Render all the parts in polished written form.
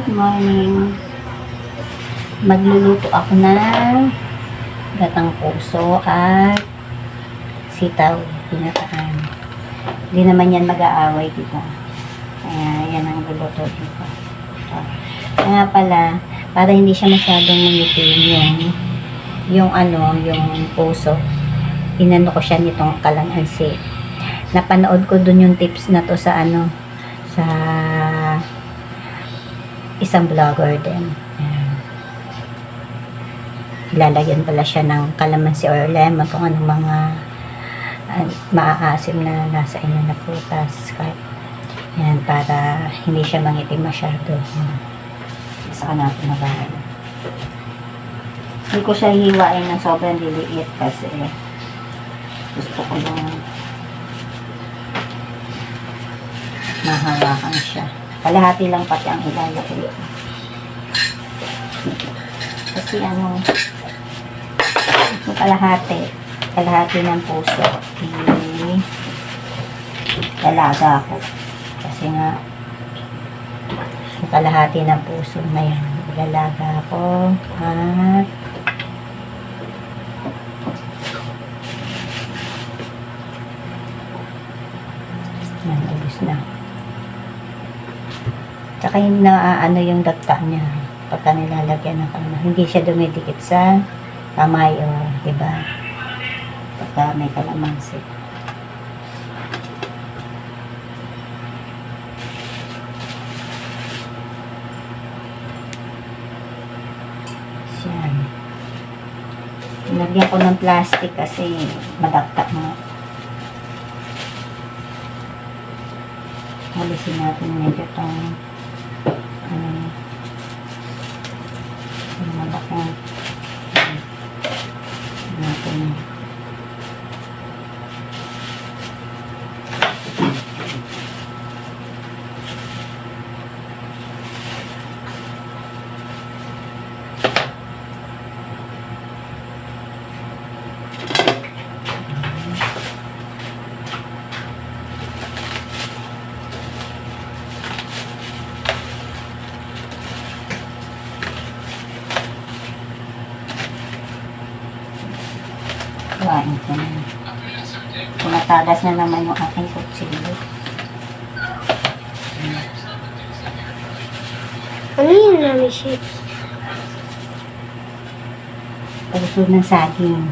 Good morning. Magluluto ako ng gatang puso at sitaw, pinataan. Hindi naman yan mag-aaway, diba? Kaya yan ang luluto dito. Kaya pala, para hindi siya masyadong mangitim yung puso, inano ko siya nitong kalamansi. Napanood ko dun yung tips na to sa sa isang vlogger din. Ilalagyan pala siya ng kalamansi or lemon kung anong mga maaasim na nasa inyo na prutas. Yan, para hindi siya mangitim masyado. Saka natin mabahan. Hindi ko siya hiwain ng sobrang liliit kasi gusto ko yung mahawakan siya. Kalahati lang pati ang ilalagay. Kasi yung kalahati ng puso dalaga ko. Kasi nga yung kalahati ng puso na yan dalaga ko at yan, ubos na. Tsaka yung yung dagta niya pagka nilalagyan ng kalamansi. Hindi siya dumidikit sa kamay o diba? Pagka may kalamansi. Yan. Nilagyan ko ng plastic kasi madagta nga. Alisin natin medyo itong malaki natin. Kuhain ko na. Tumatagas na naman yung aking kutsilyo. Ano yun namin siya? Pagusod ng saging.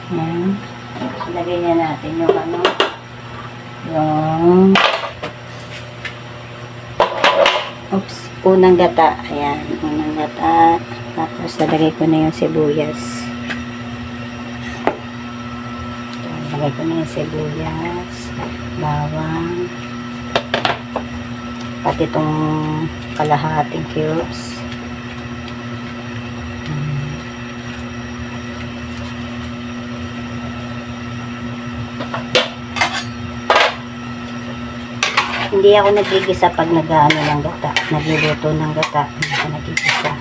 Yan. Ilagay na natin yung unang gata. Ayan, unang gata. Tapos lalagay ko na yung sibuyas. Lalagay ko na yung sibuyas, bawang, pati itong kalahating cubes. Hindi ako nagigisa pag nag-ano ng gata, nagluluto ng gata, hindi ako nagigisa.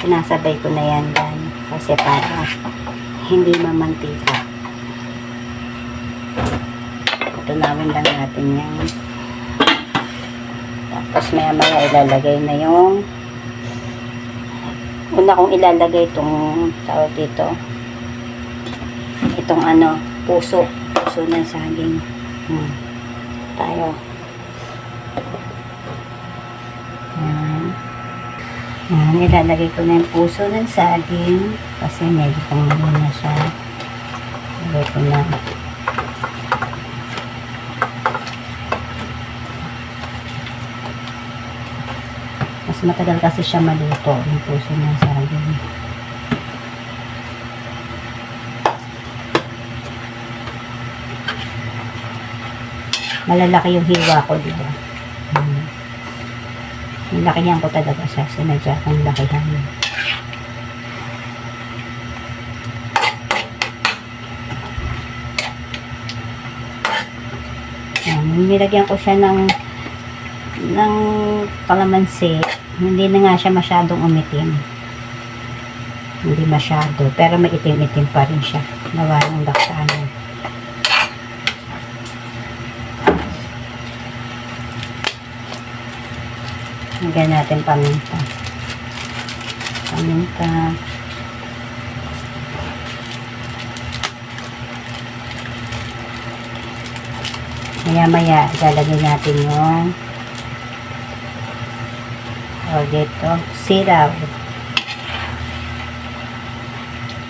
Sinasabay ko na yan dan kasi para hindi mamantika. Tunawin lang natin yan. Tapos maya maya ilalagay na yung una kong ilalagay itong tawag dito, itong ano, puso ng saging. Tayo. Yan, ilalagay ko na yung puso ng saging kasi medyo pangalo na siya. Ilagay ko na. Mas matagal kasi siya maluto yung puso ng saging. Malalaki yung hiwa ko, diba? Lakihan ko talaga siya. Sinadya kong lakihan. Nilagyan ko siya ng kalamansi. Hindi na nga siya masyadong umitim. Hindi masyado. Pero may itim-itim pa rin siya. Gawa ng laksahan. Lagyan natin paminta. Maya-maya, ilalagay natin yung dito, siraw.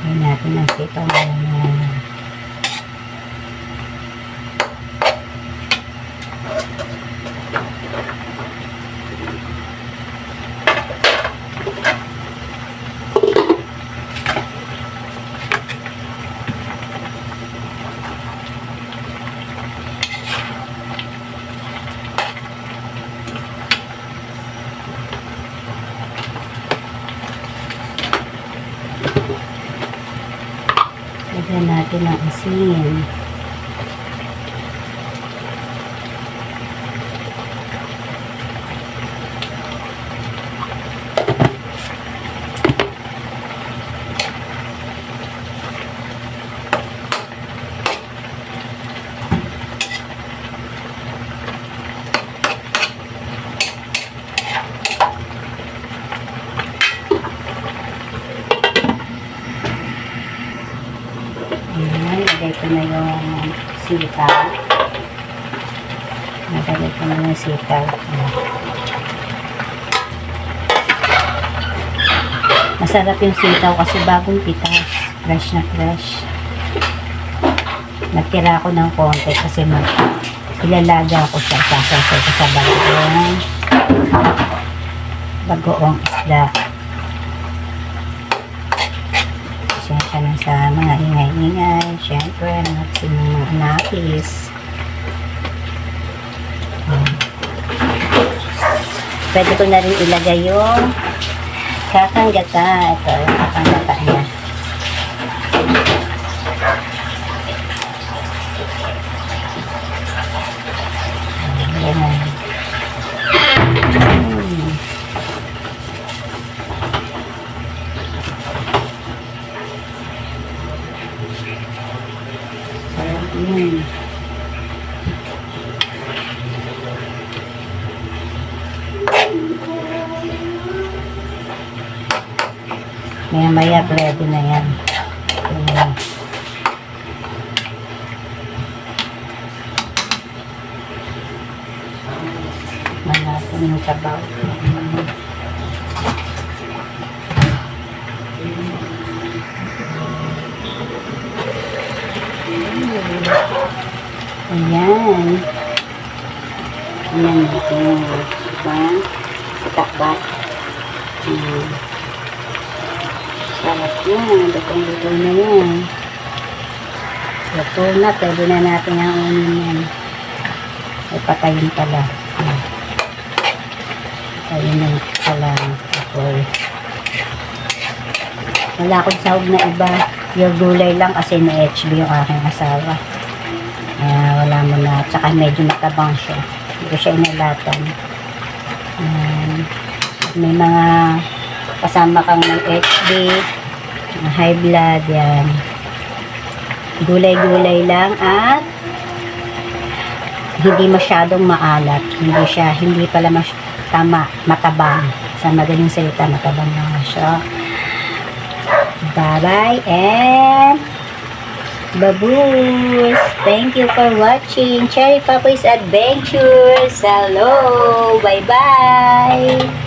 Lagyan natin ang sitaw. Lagyan natin ang asin. Lagay ko na yung sitaw. Lagay ko na yung sitaw. Masarap yung sitaw kasi bagong pitas. Fresh na fresh. Nagtira ako ng konti kasi ilalaga ko siya. Sasasay ko sa bagoong isda. Siyempre na sa mga ingay-ingay. Siyempre, mga napis. Pwede ko na rin ilagay yung kakanggata. Ito, yung kakanggata niya. Ayan. Maya-maya ready na yan. Malapin yung sabaw. Ayan. Ayan natin yung takbat. Sarap yan. Lutong-luto na yan. Luto na. Pwede na natin ang unin yan. Ay patayin pala. Ayun yung palang apoy. Wala akong sahog na iba. Yung gulay lang kasi may HB yung aking asawa. Wala mo na. Tsaka medyo matabang siya. Hindi ko siya inalatan. May mga kasama kang ng HB, high blood, yan. Gulay-gulay lang at hindi masyadong maalat. Hindi pala matabang. Sa madaling salita, matabang na siya. Bye-bye and babush! Thank you for watching Cherry Papoy's Adventures. Hello! Bye-bye!